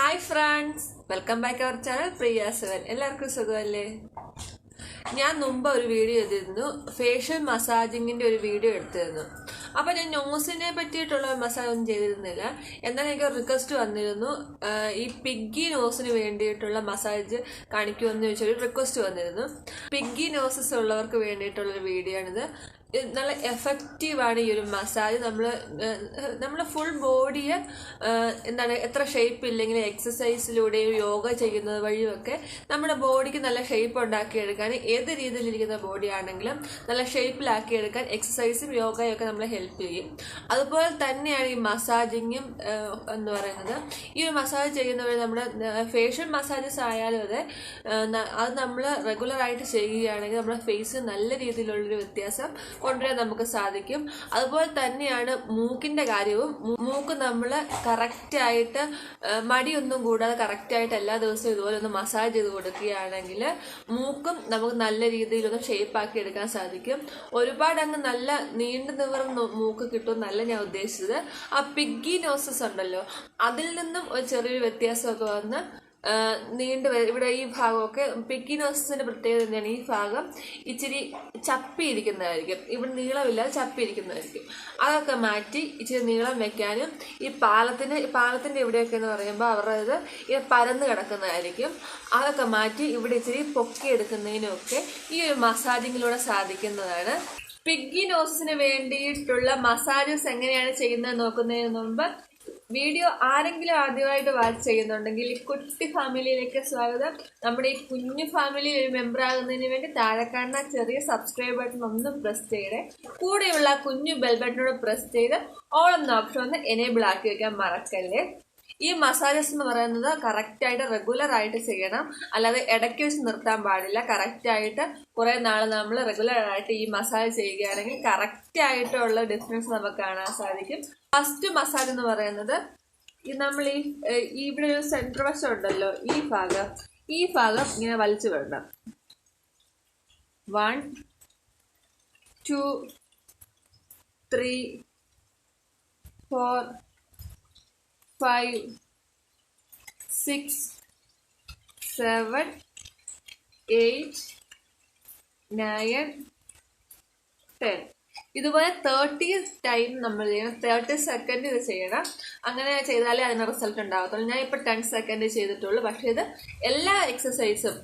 Hi friends, welcome back to our channel Priya7. എല്ലാവർക്കും സുഖമല്ലേ? ഞാൻ മുമ്പ് ഒരു വീഡിയോ ചെയ്തിരുന്നു, ഫേഷ്യൽ മസാജിങ്ങിന്റെ ഒരു വീഡിയോ എടുത്തിരുന്നു. അപ്പോൾ ഞാൻ നോസിനെ പറ്റിയിട്ടുള്ള മസാജ് ഒന്നും ചെയ്തിരുന്നില്ല. എന്നാൽ എനിക്ക് റിക്വസ്റ്റ് വന്നിരുന്നു, ഈ പിഗ്ഗി നോസിന് വേണ്ടിയിട്ടുള്ള മസാജ് കാണിക്കുമെന്ന് ചോദിച്ചൊരു റിക്വസ്റ്റ് വന്നിരുന്നു. പിഗ്ഗി നോസസ് ഉള്ളവർക്ക് വേണ്ടിയിട്ടുള്ളൊരു വീഡിയോ ആണിത്. നല്ല എഫക്റ്റീവാണ് ഈ ഒരു മസാജ്. നമ്മൾ ഫുൾ ബോഡിയെ എന്താണ് എത്ര ഷേപ്പ് ഇല്ലെങ്കിലും എക്സസൈസിലൂടെയും യോഗ ചെയ്യുന്നത് വഴിയുമൊക്കെ നമ്മുടെ ബോഡിക്ക് നല്ല ഷേപ്പ് ഉണ്ടാക്കിയെടുക്കാൻ, ഏത് രീതിയിലിരിക്കുന്ന ബോഡി ആണെങ്കിലും നല്ല ഷേപ്പിലാക്കിയെടുക്കാൻ എക്സസൈസും യോഗയും ഒക്കെ നമ്മളെ ഹെൽപ്പ് ചെയ്യും. അതുപോലെ തന്നെയാണ് ഈ മസാജിങ്ങും എന്ന് പറയുന്നത്. ഈ ഒരു മസാജ് ചെയ്യുന്നവർ നമ്മുടെ ഫേഷ്യൽ മസാജസ് ആയാലും അതെ, അത് നമ്മൾ റെഗുലറായിട്ട് ചെയ്യുകയാണെങ്കിൽ നമ്മുടെ ഫേസ് നല്ല രീതിയിലുള്ളൊരു വ്യത്യാസം കൊണ്ടുവരാൻ നമുക്ക് സാധിക്കും. അതുപോലെ തന്നെയാണ് മൂക്കിന്റെ കാര്യവും. മൂക്ക് നമ്മൾ കറക്റ്റായിട്ട് മടിയൊന്നും കൂടാതെ കറക്റ്റായിട്ട് എല്ലാ ദിവസവും ഇതുപോലെ ഒന്ന് മസാജ് ചെയ്ത് കൊടുക്കുകയാണെങ്കിൽ മൂക്കും നമുക്ക് നല്ല രീതിയിലൊന്ന് ഷേപ്പാക്കി എടുക്കാൻ സാധിക്കും. ഒരുപാട് അങ്ങ് നല്ല നീണ്ടു നിവർന്ന് മൂക്ക് കിട്ടുമെന്നല്ല ഞാൻ ഉദ്ദേശിച്ചത്. ആ പിഗ്ഗി നോസസ് ഉണ്ടല്ലോ, അതിൽ നിന്നും ഒരു ചെറിയൊരു വ്യത്യാസമൊക്കെ വന്ന് ഇവിടെ ഈ ഭാഗമൊക്കെ പിഗ്ഗി നോസസിന്റെ പ്രത്യേകത തന്നെയാണ്. ഈ ഭാഗം ഇച്ചിരി ചപ്പിയിരിക്കുന്നതായിരിക്കും, ഇവിടെ നീളമില്ലാതെ ചപ്പിയിരിക്കുന്നതായിരിക്കും. അതൊക്കെ മാറ്റി ഇച്ചിരി നീളം വെക്കാനും, ഈ പാലത്തിന്റെ ഇവിടെയൊക്കെ എന്ന് പറയുമ്പോൾ അവരുടെ ഇത് പരന്ന് കിടക്കുന്നതായിരിക്കും. അതൊക്കെ മാറ്റി ഇവിടെ ഇച്ചിരി പൊക്കിയെടുക്കുന്നതിനും ഒക്കെ ഈ ഒരു മസാജിങ്ങിലൂടെ സാധിക്കുന്നതാണ്. പിഗ്ഗി നോസസിന് വേണ്ടിയിട്ടുള്ള മസാജസ് എങ്ങനെയാണ് ചെയ്യുന്നത് നോക്കുന്നതിന് മുമ്പ് വീഡിയോ ആരെങ്കിലും ആദ്യമായിട്ട് വാച്ച് ചെയ്യുന്നുണ്ടെങ്കിൽ ഈ കുട്ടി ഫാമിലിയിലേക്ക് സ്വാഗതം. നമ്മുടെ ഈ കുഞ്ഞു ഫാമിലിയിൽ ഒരു മെമ്പർ ആകുന്നതിന് വേണ്ടി താഴെ കാണുന്ന ചെറിയ സബ്സ്ക്രൈബ് ബട്ടൺ ഒന്ന് പ്രസ് ചെയ്യണേ. കൂടെയുള്ള കുഞ്ഞു ബെൽ ബട്ടണോട് പ്രസ് ചെയ്ത് ഓൾ എന്ന ഓപ്ഷൻ ഒന്ന് എനേബിൾ ആക്കി വെക്കാൻ മറക്കല്ലേ. ഈ മസാജസ് എന്ന് പറയുന്നത് കറക്റ്റായിട്ട് റെഗുലർ ആയിട്ട് ചെയ്യണം, അല്ലാതെ ഇടയ്ക്ക് വെച്ച് നിർത്താൻ പാടില്ല. കറക്റ്റായിട്ട് കുറെ നാൾ നമ്മൾ റെഗുലർ ആയിട്ട് ഈ മസാജ് ചെയ്യുകയാണെങ്കിൽ കറക്റ്റായിട്ടുള്ള ഡിഫറൻസ് നമുക്ക് കാണാൻ സാധിക്കും. ഫസ്റ്റ് മസാജ് എന്ന് പറയുന്നത് നമ്മൾ ഇവിടെ ഒരു സെൻട്രൽ വശം ഉണ്ടല്ലോ, ഈ ഭാഗം ഇങ്ങനെ വലിച്ചു വിടണം. 1 2 3 4 5 6 7 8 9 10. ഇതുപോലെ 30 ടൈം നമ്മൾ ചെയ്യണം. 30 സെക്കൻഡ് ഇത് ചെയ്യണം. അങ്ങനെ ചെയ്താലേ അതിന് റിസൾട്ട് ഉണ്ടാകത്തുള്ളൂ. ഞാൻ ഇപ്പൊ 10 സെക്കൻഡ് ചെയ്തിട്ടുള്ളൂ, പക്ഷെ ഇത് എല്ലാ എക്സസൈസും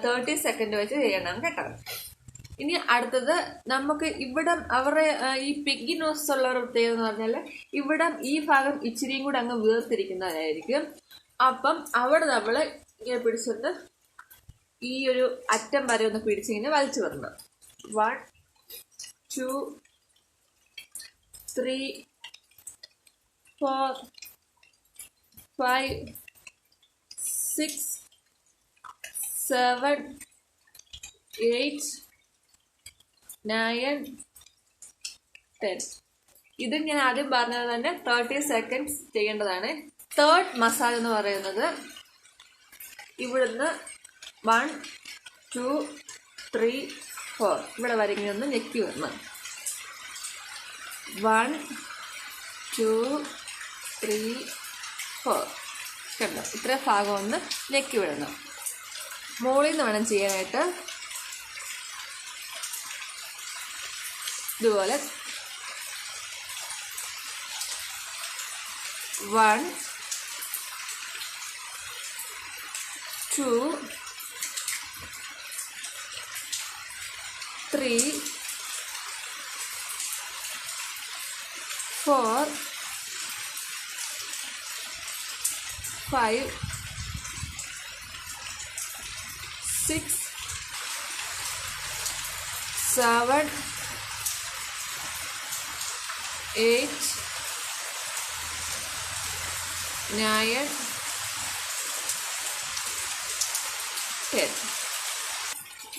30 സെക്കൻഡ് വെച്ച് ചെയ്യണം കേട്ടോ. ഇനി അടുത്തത് നമുക്ക് ഇവിടെ അവരുടെ ഈ പിഗ്ഗി നോസ് ഉള്ളവരുടെ പ്രത്യേകത എന്ന് പറഞ്ഞാൽ ഇവിടെ ഈ ഭാഗം ഇച്ചിരിയും കൂടെ അങ്ങ് വീർത്തിരിക്കുന്നതായിരിക്കും. അപ്പം അവിടെ നമ്മൾ ഇങ്ങനെ പിടിച്ചിട്ട് ഈ ഒരു അറ്റം വരെ ഒന്ന് പിടിച്ചിങ്ങനെ വലിച്ചു വരണം. 1 2 3 4 5 6 7 8 9 10. ഇത് ഞാൻ ആദ്യം പറഞ്ഞത് തന്നെ 30 സെക്കൻഡ്സ് ചെയ്യേണ്ടതാണ്. തേർഡ് മസാജ് എന്ന് പറയുന്നത് ഇവിടുന്ന് 1 2 3 4 ഇവിടെ വരങ്ങി ഒന്ന് ഞെക്കി വരണം. 1 2 3 4 കണ്ടോ, ഇത്ര ഭാഗം ഒന്ന് ഞെക്കി വിടണം. മുകളിൽ നിന്ന് വേണം ചെയ്യാനായിട്ട്. ഇതുപോലെ 1 2 3 4 5 6 7 8 9 10.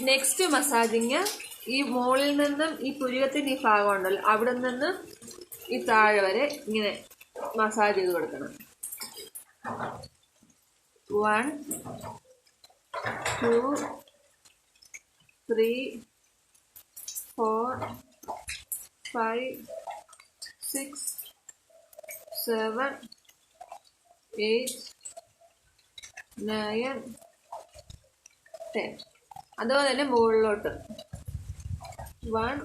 നെക്സ്റ്റ് മസാജിങ് ഈ മുകളിൽ നിന്നും ഈ പുരികത്തിന്റെ ഈ ഭാഗം ഉണ്ടല്ലോ, അവിടെ നിന്ന് ഈ താഴെ വരെ ഇങ്ങനെ മസാജ് ചെയ്ത് കൊടുക്കണം. 1 2 3 4 5 6 7 8 9, 10. അതുപോലെ തന്നെ മുകളിലോട്ട് 1,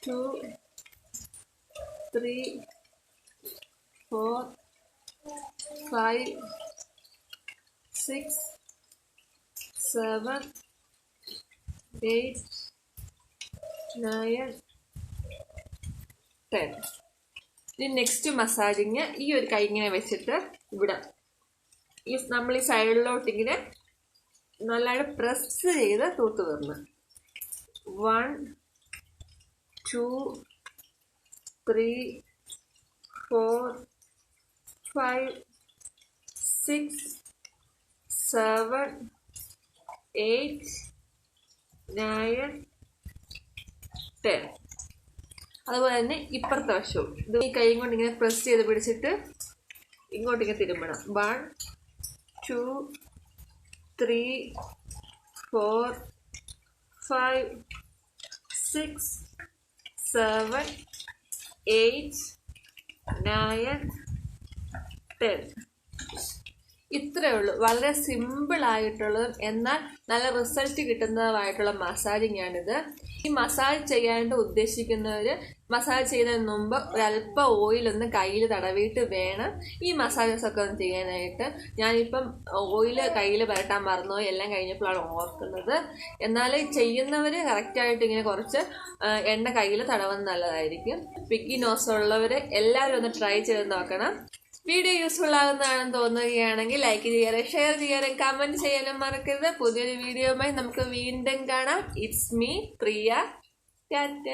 2, 3, 4, 5, 6, 7, 8, 9, 10. ഇനി നെക്സ്റ്റ് മസാജിങ് ഈ ഒരു കൈ ഇങ്ങനെ വെച്ചിട്ട് ഇവിടെ നമ്മൾ ഈ സൈഡിലോട്ട് ഇങ്ങനെ നല്ലതായിട്ട് പ്രസ് ചെയ്ത് തൂത്ത് വരണം. 1, 2, 3, 4, 5, 6, 7, 8, 9, 10. അതുപോലെ തന്നെ ഇപ്പുറത്തെ വശവും ഇത് ഈ കൈ കൊണ്ട് ഇങ്ങനെ പ്രസ് ചെയ്ത് പിടിച്ചിട്ട് ഇങ്ങോട്ടിങ്ങനെ തിരുമ്പണം. 1, 2, 3, 4, 5, 6, 7, 8, 9, 10. ഇത്രയേ ഉള്ളൂ. വളരെ സിമ്പിൾ ആയിട്ടുള്ളതും എന്നാൽ നല്ല റിസൾട്ട് കിട്ടുന്നതുമായിട്ടുള്ള മസാജിങ് ആണിത്. ഈ മസാജ് ചെയ്യാനായിട്ട് ഉദ്ദേശിക്കുന്നവർ മസാജ് ചെയ്യുന്നതിന് മുമ്പ് ഒരല്പം ഓയിലൊന്ന് കയ്യിൽ തടവിയിട്ട് വേണം ഈ മസാജസ് ഒക്കെ ഒന്ന് ചെയ്യാനായിട്ട്. ഞാനിപ്പം ഓയിൽ കയ്യിൽ പുരട്ടാൻ മറന്നുപോയി, എല്ലാം കഴിഞ്ഞപ്പോഴാണ് ഓർക്കുന്നത്. എന്നാൽ ചെയ്യുന്നവർ കറക്റ്റായിട്ട് ഇങ്ങനെ കുറച്ച് എണ്ണ കയ്യിൽ തടവുന്നത് നല്ലതായിരിക്കും. പിഗ്ഗി നോസ് ഉള്ളവർ എല്ലാവരും ഒന്ന് ട്രൈ ചെയ്ത് നോക്കണം. വീഡിയോ യൂസ്ഫുൾ ആകുന്നതാണെന്ന് തോന്നുകയാണെങ്കിൽ ലൈക്ക് ചെയ്യാനും ഷെയർ ചെയ്യാനും കമന്റ് ചെയ്യാനും മറക്കരുത്. പുതിയൊരു വീഡിയോയുമായി നമുക്ക് വീണ്ടും കാണാം. It's me Priya. ടാറ്റ.